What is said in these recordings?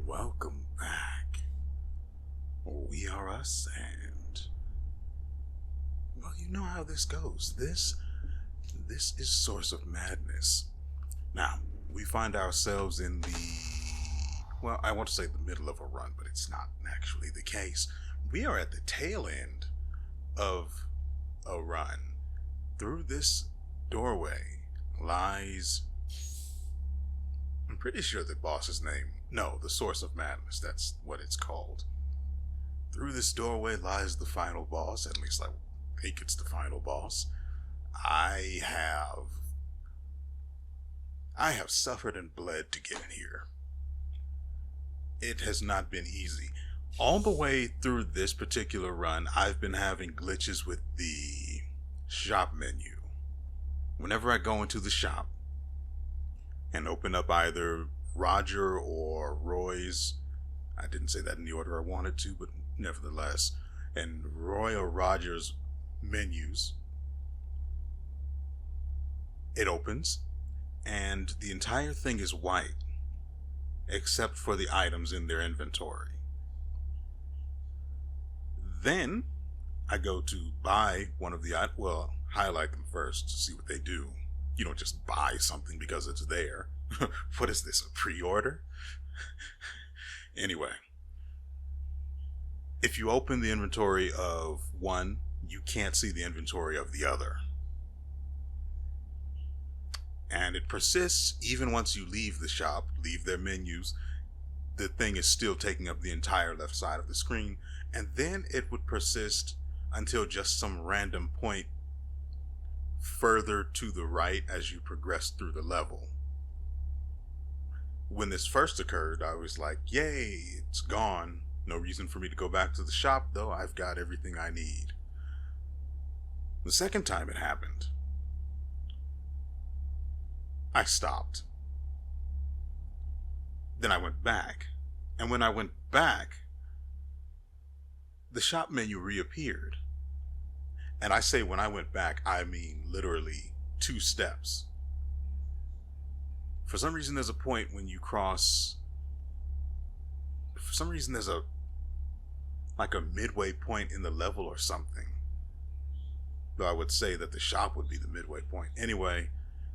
Welcome back. WeArEuS, and well, you know how this goes. This is Source of Madness. Now, we find ourselves in well, I want to say the middle of a run, but it's not actually the case. We are at the tail end of a run. Through this doorway lies, I'm pretty sure the boss's name, no, the Source of Madness, that's what it's called. Through this doorway lies the final boss, at least I think it's the final boss. I have suffered and bled to get in here. It has not been easy. All the way through this particular run, I've been having glitches with the shop menu. Whenever I go into the shop and open up either Roger or Roy's, I didn't say that in the order I wanted to, but nevertheless, and Roy or Roger's menus, it opens and the entire thing is white except for the items in their inventory. Then I go to buy one of the items, well, highlight them first to see what they do. You don't just buy something because it's there. What is this, a pre-order? Anyway, if you open the inventory of one, you can't see the inventory of the other. And it persists even once you leave the shop, leave their menus. The thing is still taking up the entire left side of the screen, and then it would persist until just some random point further to the right as you progress through the level. When this first occurred, I was like, yay, it's gone. No reason for me to go back to the shop, though. I've got everything I need. The second time it happened, I stopped. Then I went back. And when I went back, the shop menu reappeared. And I say when I went back, I mean literally 2 steps. For some reason, there's a point when you cross. For some reason, there's like a midway point in the level or something. Though I would say that the shop would be the midway point. Anyway,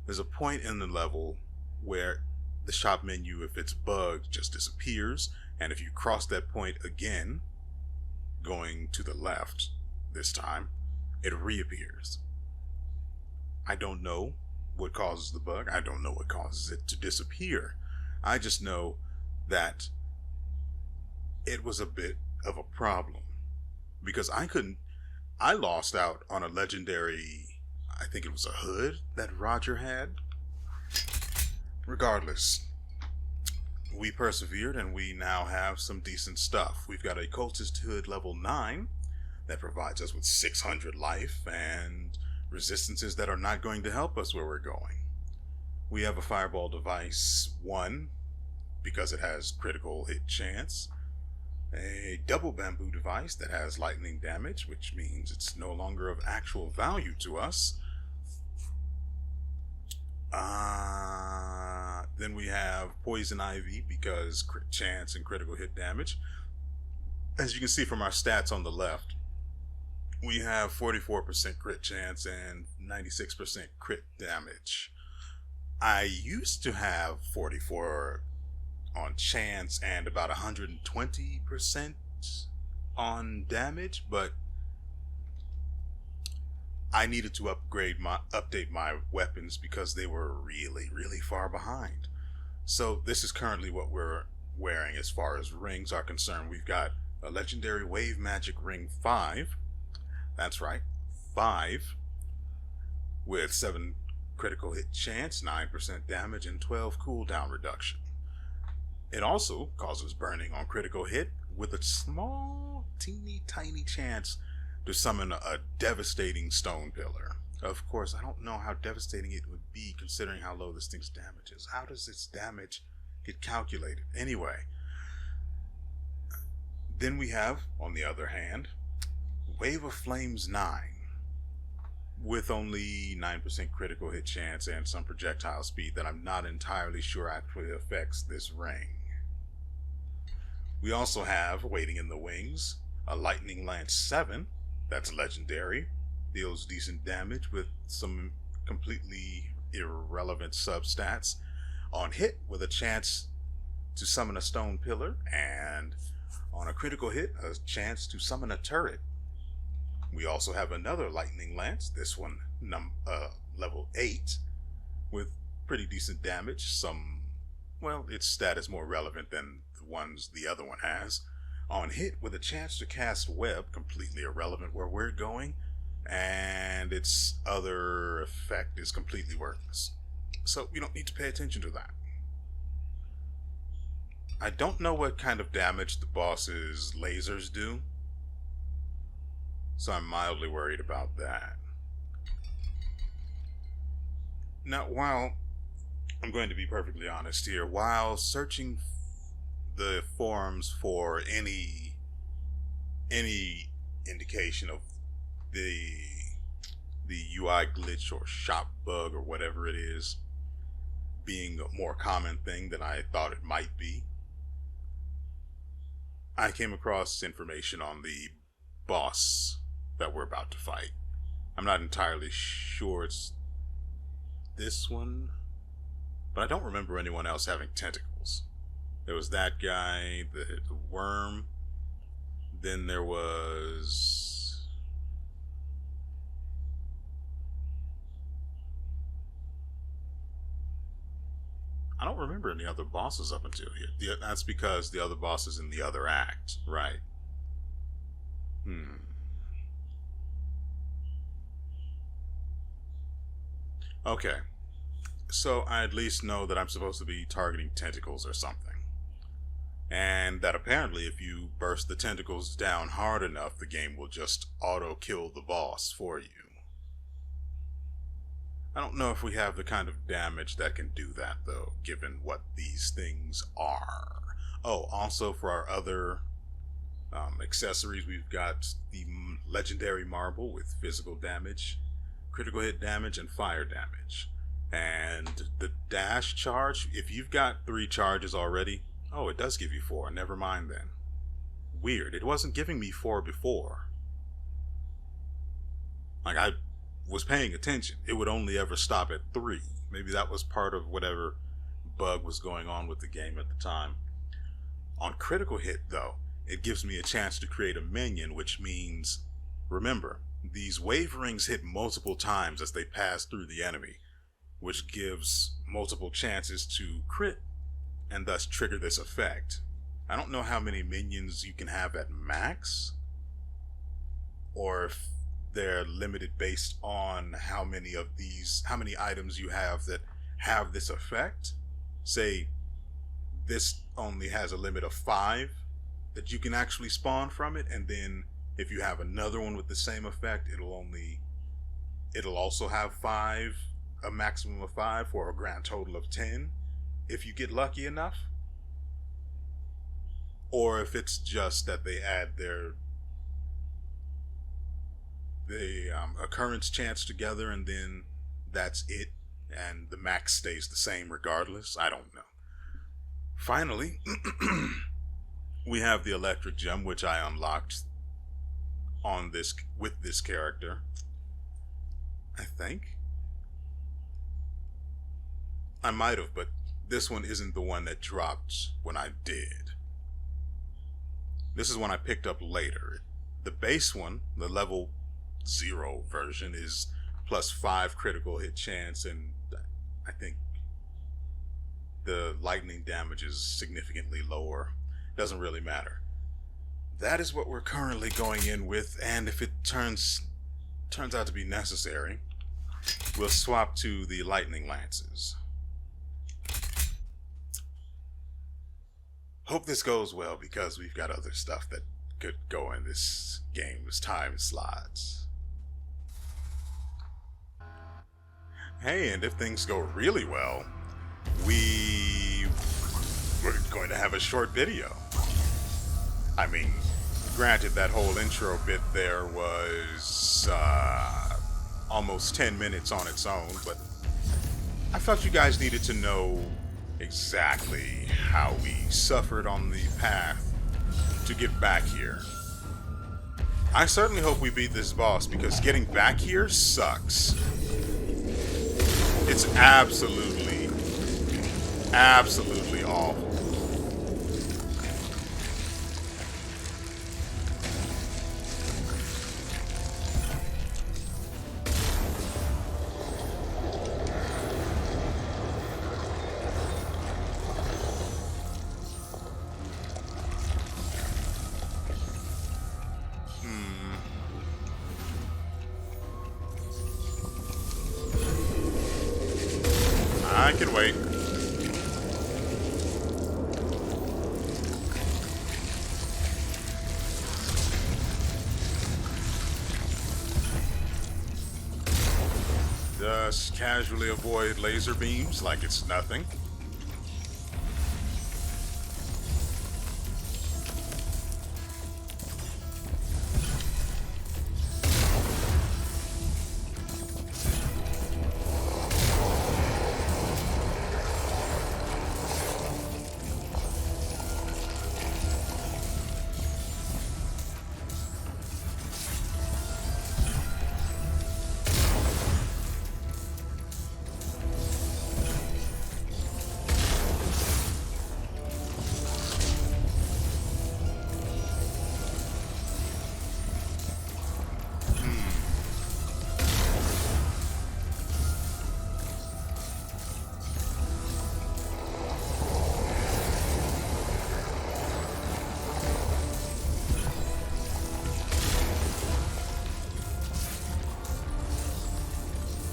there's a point in the level where the shop menu, if it's bugged, just disappears. And if you cross that point again, going to the left this time, it reappears. I don't know what causes the bug. I don't know what causes it to disappear. I just know that it was a bit of a problem because I lost out on a legendary, I think it was a hood that Roger had. Regardless, we persevered and we now have some decent stuff. We've got a cultist hood level 9 that provides us with 600 life and resistances that are not going to help us where we're going. We have a fireball device 1 because it has critical hit chance. A double bamboo device that has lightning damage, which means it's no longer of actual value to us. Then we have poison ivy because crit chance and critical hit damage. As you can see from our stats on the left, we have 44% crit chance and 96% crit damage. I used to have 44 on chance and about 120% on damage, but I needed to update my weapons because they were really far behind. So this is currently what we're wearing as far as rings are concerned. We've got a legendary wave magic ring 5. That's right, 5, with 7 critical hit chance, 9% damage, and 12 cooldown reduction. It also causes burning on critical hit with a small, teeny tiny chance to summon a devastating stone pillar. Of course, I don't know how devastating it would be considering how low this thing's damage is. How does its damage get calculated? Anyway, then we have, on the other hand, Wave of Flames 9, with only 9% critical hit chance and some projectile speed that I'm not entirely sure actually affects this ring. We also have, waiting in the wings, a Lightning Lance 7. That's legendary. Deals decent damage with some completely irrelevant substats. On hit, with a chance to summon a stone pillar, and on a critical hit, a chance to summon a turret. We also have another Lightning Lance, this one level 8, with pretty decent damage. Its stat is more relevant than the ones the other one has. On hit, with a chance to cast Web, completely irrelevant where we're going, and its other effect is completely worthless. So we don't need to pay attention to that. I don't know what kind of damage the boss's lasers do, so I'm mildly worried about that. Now, while I'm going to be perfectly honest here, while searching the forums for any indication of the UI glitch or shop bug or whatever it is being a more common thing than I thought it might be, I came across information on the boss that we're about to fight. I'm not entirely sure it's this one, but I don't remember anyone else having tentacles. There was that guy, the worm, then there was... I don't remember any other bosses up until here. That's because the other boss is in the other act, right? Okay. So I at least know that I'm supposed to be targeting tentacles or something. And that apparently if you burst the tentacles down hard enough, the game will just auto-kill the boss for you. I don't know if we have the kind of damage that can do that, though, given what these things are. Oh, also for our other accessories, we've got the legendary marble with physical damage, critical hit damage, and fire damage. And the dash charge, if you've got 3 charges already, oh, it does give you 4. Never mind then. Weird. It wasn't giving me 4 before. Like, I was paying attention. It would only ever stop at 3. Maybe that was part of whatever bug was going on with the game at the time. On critical hit, though, it gives me a chance to create a minion, which means, remember, these waverings hit multiple times as they pass through the enemy, which gives multiple chances to crit and thus trigger this effect. I don't know how many minions you can have at max, or if they're limited based on how many items you have that have this effect. Say this only has a limit of 5 that you can actually spawn from it, and then if you have another one with the same effect, it'll also have 5, a maximum of 5, for a grand total of 10 if you get lucky enough. Or if it's just that they add the occurrence chance together and then that's it, and the max stays the same regardless. I don't know. Finally, we have the electric gem, which I unlocked with this character, I think. I might have, but this one isn't the one that dropped when I did. This is one I picked up later. The base one, the level 0 version, is plus 5 critical hit chance, and I think the lightning damage is significantly lower. Doesn't really matter. That is what we're currently going in with, and if it turns out to be necessary, we'll swap to the lightning lances. Hope this goes well, because we've got other stuff that could go in this game's time slots. Hey, and if things go really well, we're going to have a short video. I mean, granted, that whole intro bit there was almost 10 minutes on its own, but I felt you guys needed to know exactly how we suffered on the path to get back here. I certainly hope we beat this boss, because getting back here sucks. It's absolutely awful. I can wait. Just casually avoid laser beams like it's nothing.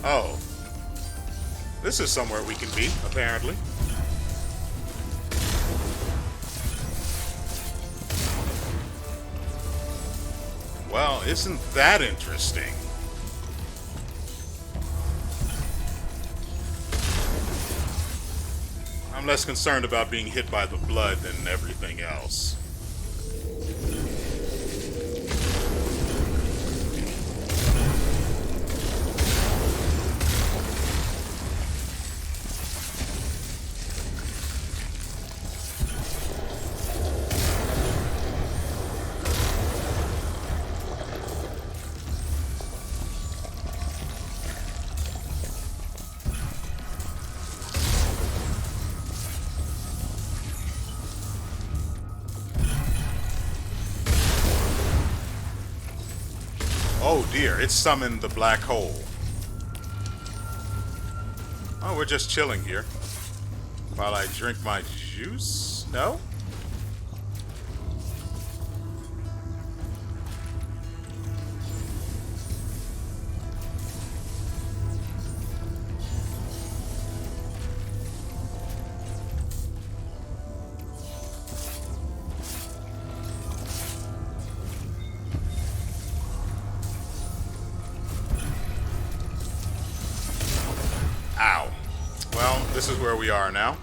Oh. This is somewhere we can be, apparently. Well, isn't that interesting? I'm less concerned about being hit by the blood than everything else. Oh dear, it summoned the black hole. Oh, we're just chilling here. While I drink my juice? No? Ow. Well, this is where we are now.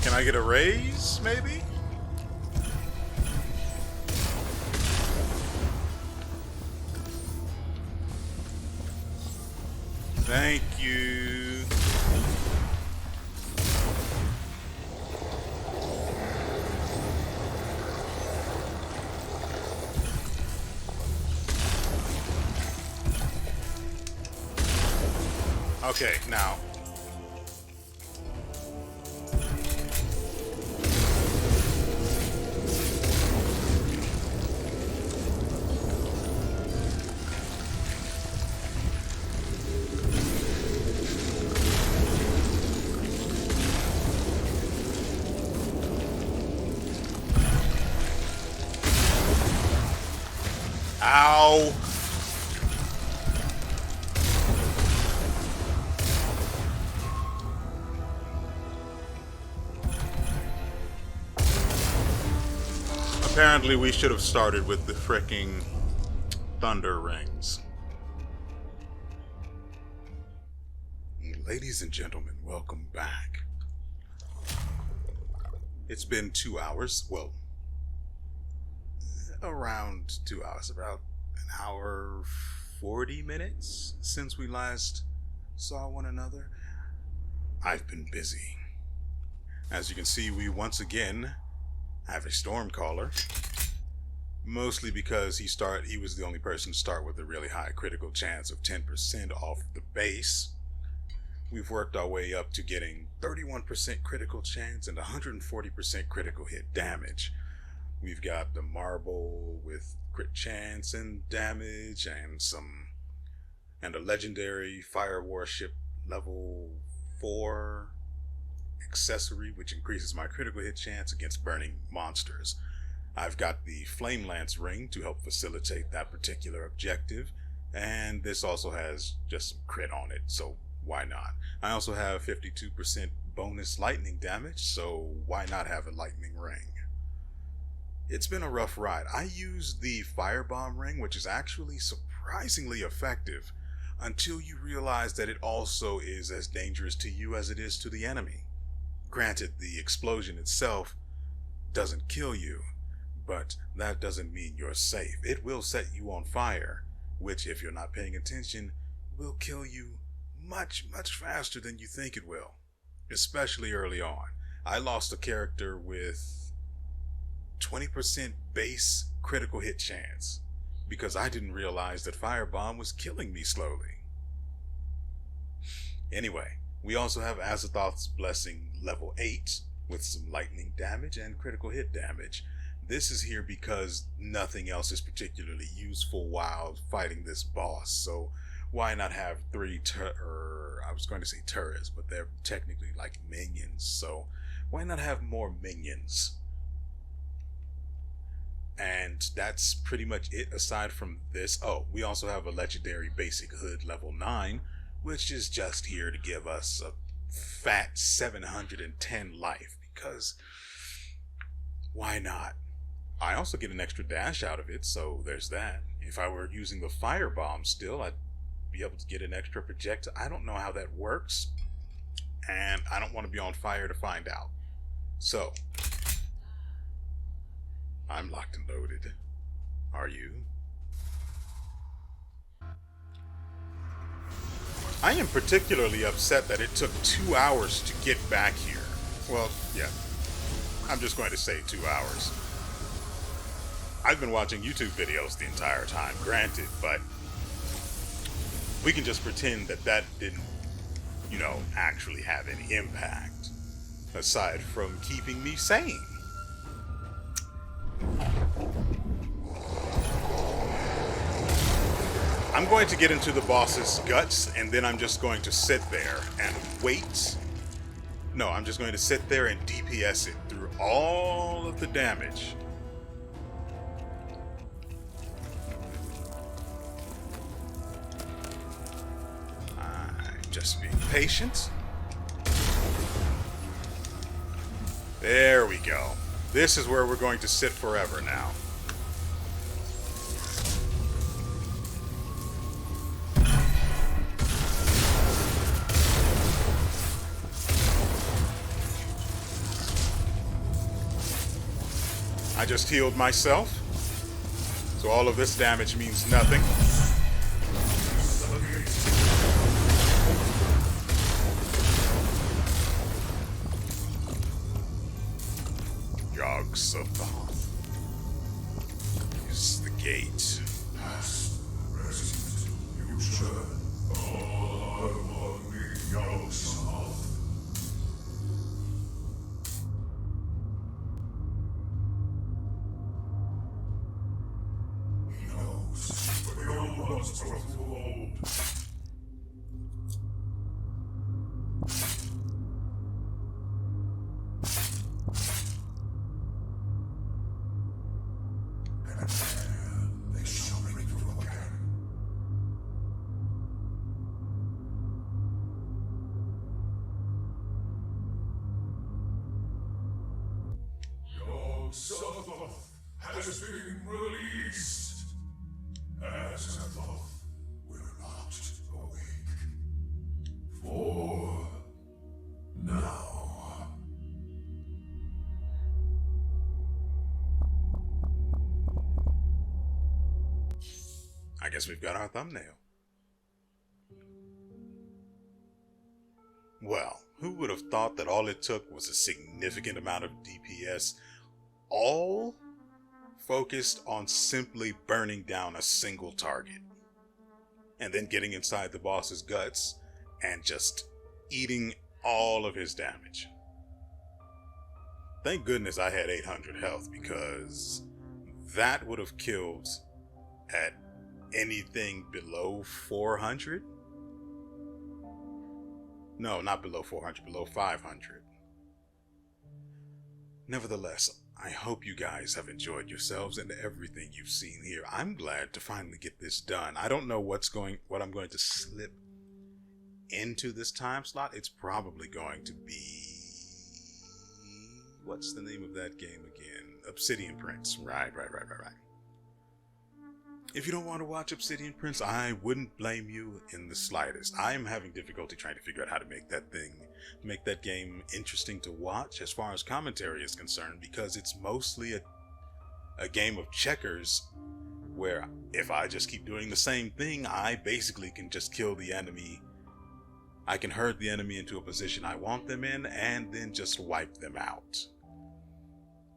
Can I get a raise, maybe? Thank you. Okay, now. Ow. Apparently we should have started with the fricking thunder rings. Ladies and gentlemen, welcome back. It's been 2 hours. Well, around 2 hours. About an hour 40 minutes since we last saw one another. I've been busy. As you can see, we once again have a Stormcaller. Mostly because he was the only person to start with a really high critical chance of 10% off the base. We've worked our way up to getting 31% critical chance and 140% critical hit damage. We've got the Marble with crit chance and damage and a legendary Fire Warship level 4 accessory which increases my critical hit chance against burning monsters. I've got the Flame Lance ring to help facilitate that particular objective, and this also has just some crit on it, so why not? I also have 52% bonus lightning damage, so why not have a lightning ring? It's been a rough ride. I used the Firebomb ring, which is actually surprisingly effective, until you realize that it also is as dangerous to you as it is to the enemy. Granted, the explosion itself doesn't kill you, but that doesn't mean you're safe. It will set you on fire, which, if you're not paying attention, will kill you much, much faster than you think it will, especially early on. I lost a character with 20% base critical hit chance because I didn't realize that Firebomb was killing me slowly. Anyway, we also have Azathoth's Blessing level 8 with some lightning damage and critical hit damage. This is here because nothing else is particularly useful while fighting this boss, so why not have I was going to say turrets, but they're technically like minions, so why not have more minions? And that's pretty much it aside from this. Oh, we also have a legendary basic hood level 9, which is just here to give us a fat 710 life, because why not? I also get an extra dash out of it, so there's that. If I were using the Firebomb still, I'd be able to get an extra projectile. I don't know how that works, and I don't want to be on fire to find out. So, I'm locked and loaded. Are you? I am particularly upset that it took 2 hours to get back here. Well, yeah, I'm just going to say 2 hours. I've been watching YouTube videos the entire time, granted, but we can just pretend that that didn't, actually have any impact, aside from keeping me sane. I'm going to get into the boss's guts, and then I'm just going to sit there and wait. No, I'm just going to sit there and DPS it through all of the damage. Just being patient. There we go. This is where we're going to sit forever now. I just healed myself, so all of this damage means nothing. Yogg-Sothoth is the gate. Past, present, future, all are one with Yogg-Sothoth. He knows, but the old ones are too old. They shall bring you again. Yogg-Sothoth has been released. Azathoth will not awake. For now. I guess we've got our thumbnail. Well, who would have thought that all it took was a significant amount of DPS, all focused on simply burning down a single target, and then getting inside the boss's guts and just eating all of his damage. Thank goodness I had 800 health, because that would have killed at anything below 400. No, not below 400, below 500. Nevertheless, I hope you guys have enjoyed yourselves and everything you've seen here. I'm glad to finally get this done. I don't know what I'm going to slip into this time slot. It's probably going to be, what's the name of that game again? Obsidian Prince. Right. If you don't want to watch Obsidian Prince, I wouldn't blame you in the slightest. I am having difficulty trying to figure out how to make that game interesting to watch as far as commentary is concerned, because it's mostly a game of checkers where if I just keep doing the same thing, I basically can just kill the enemy. I can herd the enemy into a position I want them in and then just wipe them out.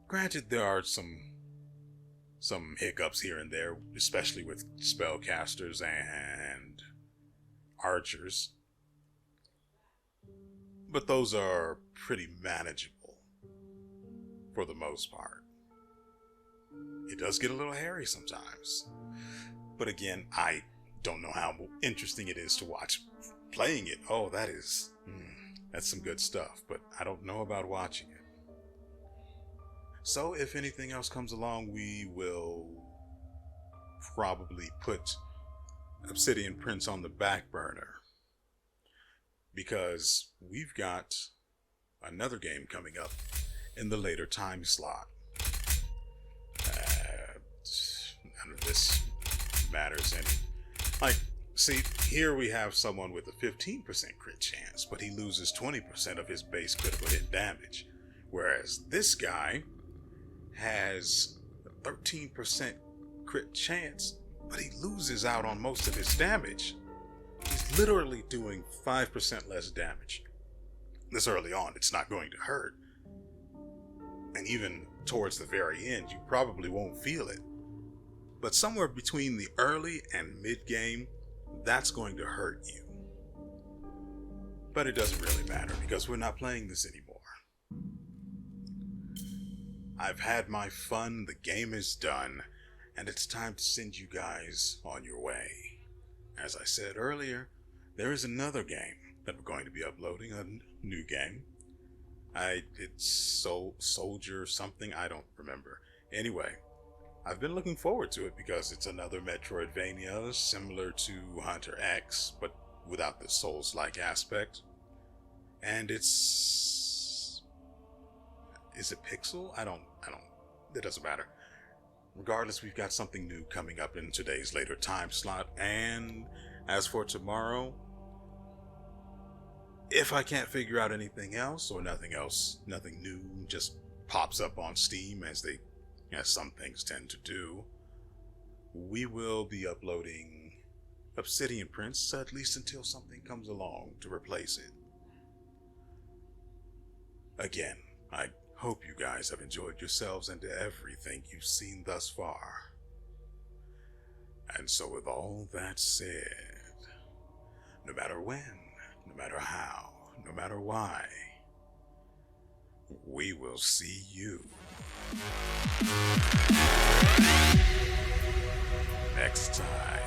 Granted, there are some hiccups here and there, especially with spellcasters and archers, but those are pretty manageable for the most part. It does get a little hairy sometimes, but again, I don't know how interesting it is to watch playing it. Oh, that's some good stuff, but I don't know about watching it. So if anything else comes along, we will probably put Obsidian Prince on the back burner, because we've got another game coming up in the later time slot. None of this matters any. See, here we have someone with a 15% crit chance, but he loses 20% of his base critical hit damage, whereas this guy has a 13% crit chance, but he loses out on most of his damage. He's literally doing 5% less damage. This early on, it's not going to hurt. And even towards the very end, you probably won't feel it. But somewhere between the early and mid-game, that's going to hurt you. But it doesn't really matter, because we're not playing this anymore. I've had my fun, the game is done, and it's time to send you guys on your way. As I said earlier, there is another game that we're going to be uploading, a new game. It's Soldier something, I don't remember. Anyway, I've been looking forward to it because it's another Metroidvania similar to Hunter X, but without the Souls-like aspect. And is it pixel? It doesn't matter. Regardless, we've got something new coming up in today's later time slot. And as for tomorrow, if I can't figure out anything else, or nothing new just pops up on Steam as some things tend to do, we will be uploading Obsidian Prince, at least until something comes along to replace it. Again, I hope you guys have enjoyed yourselves and everything you've seen thus far. And so with all that said, no matter when, no matter how, no matter why, we will see you next time.